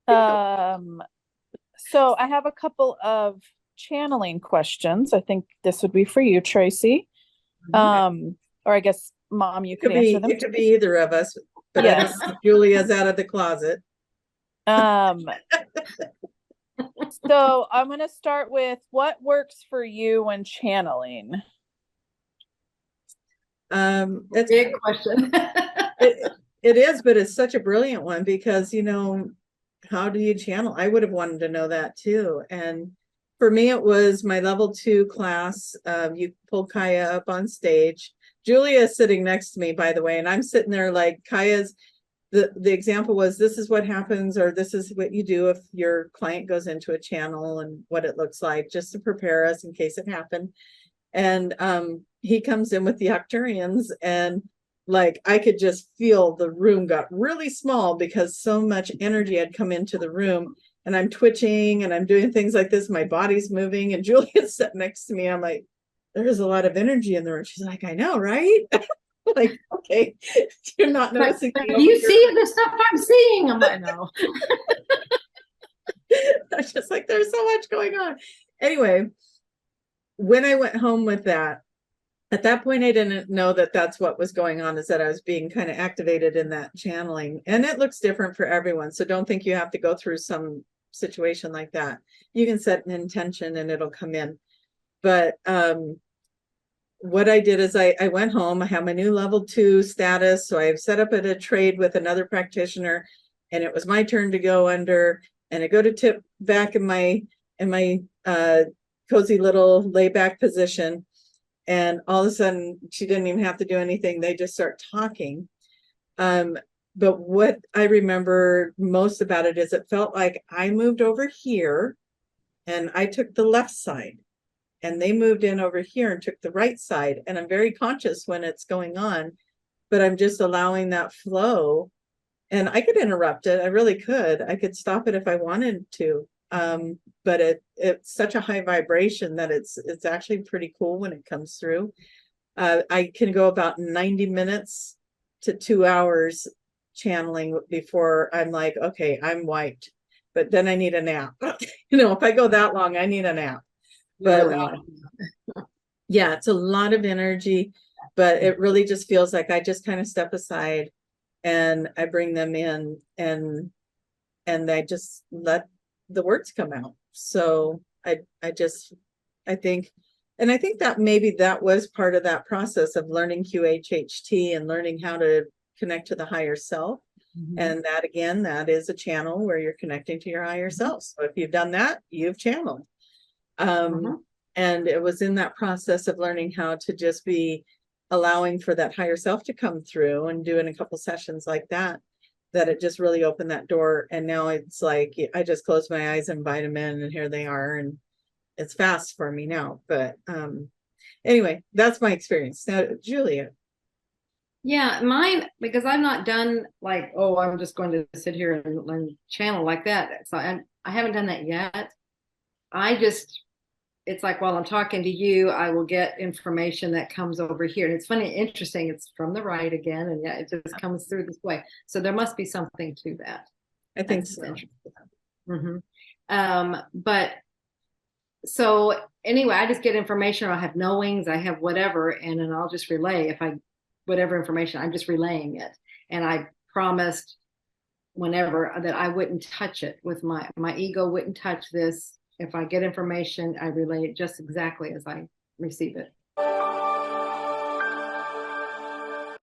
Um, so I have a couple of channeling questions. I think this would be for you, Tracy. Mhm. Um, or I guess, Mom, you It could could answer be them it could too. be either of us, but I don't Yes. know if Julia's out of the closet. Um, so I'm going to start with what works for you when channeling? It's Big question. it is, but it's such a brilliant one because how do you channel? I would have wanted to know that too. And for me, it was my level 2 class. You pulled Kaya up on stage. Julia is sitting next to me, by the way, and I'm sitting there like Kaya's. The example was, this is what happens, or this is what you do if your client goes into a channel, and what it looks like, just to prepare us in case it happened. And he comes in with the Octurians, and like I could just feel the room got really small because so much energy had come into the room. And I'm twitching and I'm doing things like this. My body's moving, and Julia's sitting next to me. I'm like, there's a lot of energy in the room. She's like, I know, right? Like, okay, you're not Like, noticing me do over you here. see the stuff I'm seeing? I'm like, no. I was just like, there's so much going on. Anyway, when I went home with that, at that point, I didn't know that that's what was going on, is that I was being kind of activated in that channeling. And it looks different for everyone. So don't think you have to go through some situation like that. You can set an intention and it'll come in. But what I did is I went home. I have my new level 2 status. So I've set up a trade with another practitioner, and it was my turn to go under. And I go to tip back in my cozy little layback position. And all of a sudden, she didn't even have to do anything. They just start talking. Um, but what I remember most about it is it felt like I moved over here and I took the left side, and they moved in over here and took the right side. And I'm very conscious when it's going on, but I'm just allowing that flow. And I could interrupt it. I really could. I could stop it if I wanted to. But it's such a high vibration that it's actually pretty cool when it comes through. I can go about 90 minutes to 2 hours channeling before I'm like, okay, I'm wiped. But then I need a nap. If I go that long, I need a nap. You But really want yeah, it's a lot of energy, but it really just feels like I just kind of step aside and I bring them in, and I just let the words come out. So I think, and I think that maybe that was part of that process of learning QHHT and learning how to connect to the higher self. Mhm. And that, again, that is a channel where you're connecting to your higher self. So if you've done that, you've channeled. Um, Mhm. and it was in that process of learning how to just be allowing for that higher self to come through, and doing a couple sessions like that, that it just really opened that door. And now it's like I just close my eyes and invite them in, and here they are. And it's fast for me now. But anyway, that's my experience. Now, Julia. Yeah, mine, because I've not done like, oh, I'm just going to sit here and channel like that. So I haven't done that yet. I just, it's like while I'm talking to you, I will get information that comes over here. And it's funny, interesting. It's from the right again. And yeah, it just comes through this way. So there must be something to that. I think That's so. interesting. Hmm. But so anyway, I just get information, or I have knowings, I have whatever, and then I'll just relay whatever information, I'm just relaying it. And I promised whenever that I wouldn't touch it with my ego wouldn't touch this. If I get information, I relay it just exactly as I receive it.